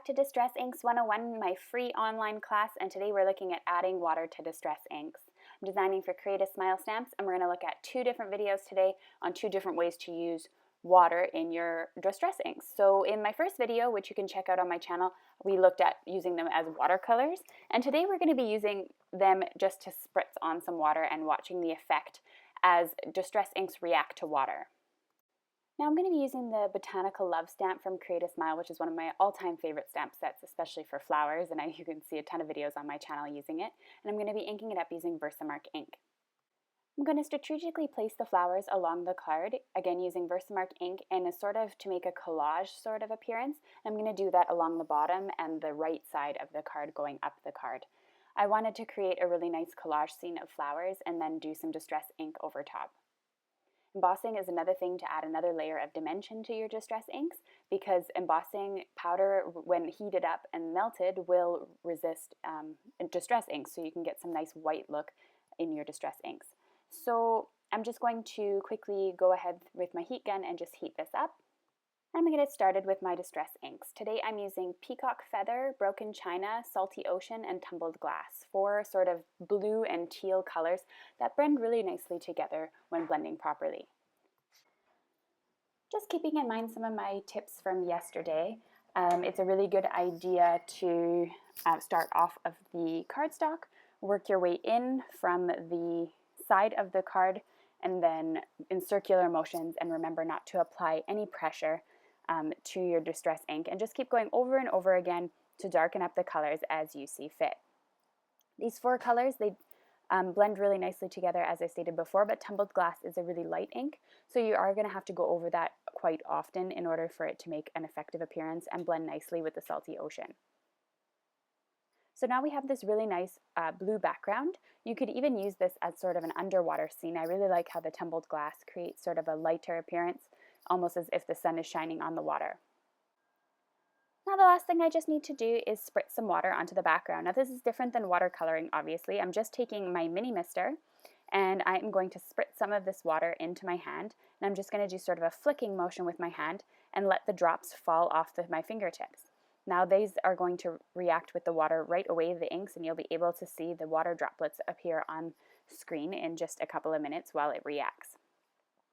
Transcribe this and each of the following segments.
to Distress Inks 101, my free online class, and today we're looking at adding water to distress inks. I'm designing for Create a Smile stamps, and we're going to look at two different videos today on two different ways to use water in your distress inks. So in my first video, which you can check out on my channel, we looked at using them as watercolors, and today we're going to be using them just to spritz on some water and watching the effect as distress inks react to water. Now I'm going to be using the Botanical Love stamp from Create a Smile, which is one of my all-time favorite stamp sets, especially for flowers, and you can see a ton of videos on my channel using it. And I'm going to be inking it up using Versamark ink. I'm going to strategically place the flowers along the card, again using Versamark ink, and a sort of to make a collage sort of appearance. I'm going to do that along the bottom and the right side of the card going up the card. I wanted to create a really nice collage scene of flowers and then do some distress ink over top. Embossing is another thing to add another layer of dimension to your distress inks, because embossing powder, when heated up and melted, will resist distress inks, so you can get some nice white look in your distress inks. So I'm just going to quickly go ahead with my heat gun and just heat this up. I'm going to get started with my distress inks. Today I'm using Peacock Feather, Broken China, Salty Ocean, and Tumbled Glass, four sort of blue and teal colors that blend really nicely together when blending properly. Just keeping in mind some of my tips from yesterday, it's a really good idea to start off of the cardstock, work your way in from the side of the card, and then in circular motions, and remember not to apply any pressure to your distress ink, and just keep going over and over again to darken up the colors as you see fit. These four colors, they blend really nicely together, as I stated before, but Tumbled Glass is a really light ink, so you are going to have to go over that quite often in order for it to make an effective appearance and blend nicely with the Salty Ocean. So now we have this really nice blue background. You could even use this as sort of an underwater scene. I really like how the Tumbled Glass creates sort of a lighter appearance, almost as if the sun is shining on the water. Now the last thing I just need to do is spritz some water onto the background. Now this is different than watercoloring, obviously. I'm just taking my mini mister and I'm going to spritz some of this water into my hand, and I'm just going to do sort of a flicking motion with my hand and let the drops fall off my fingertips. Now these are going to react with the water right away, the inks, and you'll be able to see the water droplets appear on screen in just a couple of minutes while it reacts.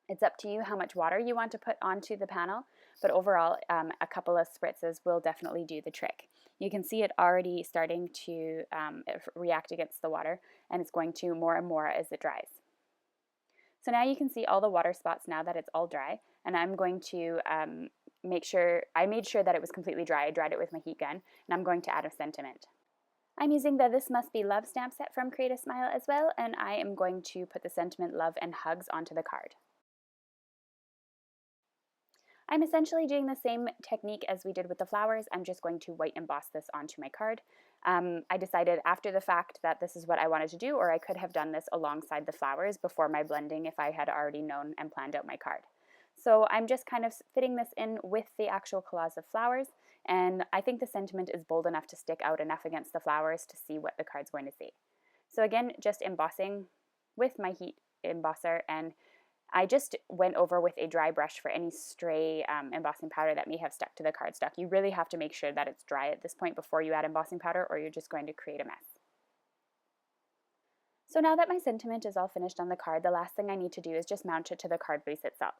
It's up to you how much water you want to put onto the panel, but overall a couple of spritzes will definitely do the trick. You can see it already starting to react against the water, and it's going to more and more as it dries. So now you can see all the water spots now that it's all dry, and I'm going to made sure that it was completely dry. I dried it with my heat gun, and I'm going to add a sentiment. I'm using the This Must Be Love stamp set from Create a Smile as well, and I am going to put the sentiment Love and Hugs onto the card. I'm essentially doing the same technique as we did with the flowers. I'm just going to white emboss this onto my card. I decided after the fact that this is what I wanted to do, or I could have done this alongside the flowers before my blending if I had already known and planned out my card. So I'm just kind of fitting this in with the actual collage of flowers, and I think the sentiment is bold enough to stick out enough against the flowers to see what the card's going to see. So again, just embossing with my heat embosser, and I just went over with a dry brush for any stray embossing powder that may have stuck to the cardstock. You really have to make sure that it's dry at this point before you add embossing powder, or you're just going to create a mess. So now that my sentiment is all finished on the card, the last thing I need to do is just mount it to the card base itself.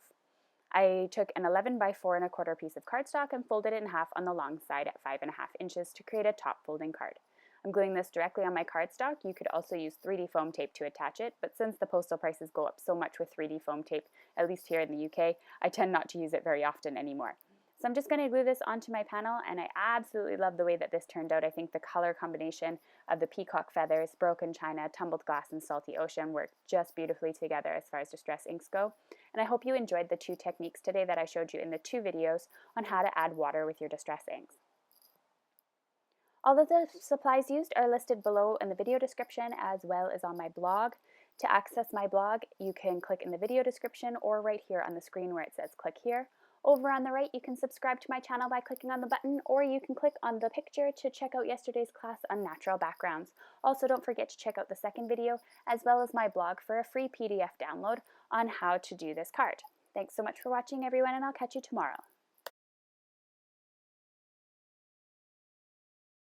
I took an 11 by 4 1/4 piece of cardstock and folded it in half on the long side at 5.5 inches to create a top folding card. I'm gluing this directly on my cardstock. You could also use 3D foam tape to attach it, but since the postal prices go up so much with 3D foam tape, at least here in the UK, I tend not to use it very often anymore. So I'm just going to glue this onto my panel, and I absolutely love the way that this turned out. I think the color combination of the Peacock Feathers, Broken China, Tumbled Glass, and Salty Ocean work just beautifully together as far as distress inks go. And I hope you enjoyed the two techniques today that I showed you in the two videos on how to add water with your distress inks. All of the supplies used are listed below in the video description as well as on my blog. To access my blog, you can click in the video description or right here on the screen where it says click here. Over on the right, you can subscribe to my channel by clicking on the button, or you can click on the picture to check out yesterday's class on natural backgrounds. Also, don't forget to check out the second video as well as my blog for a free PDF download on how to do this card. Thanks so much for watching, everyone, and I'll catch you tomorrow.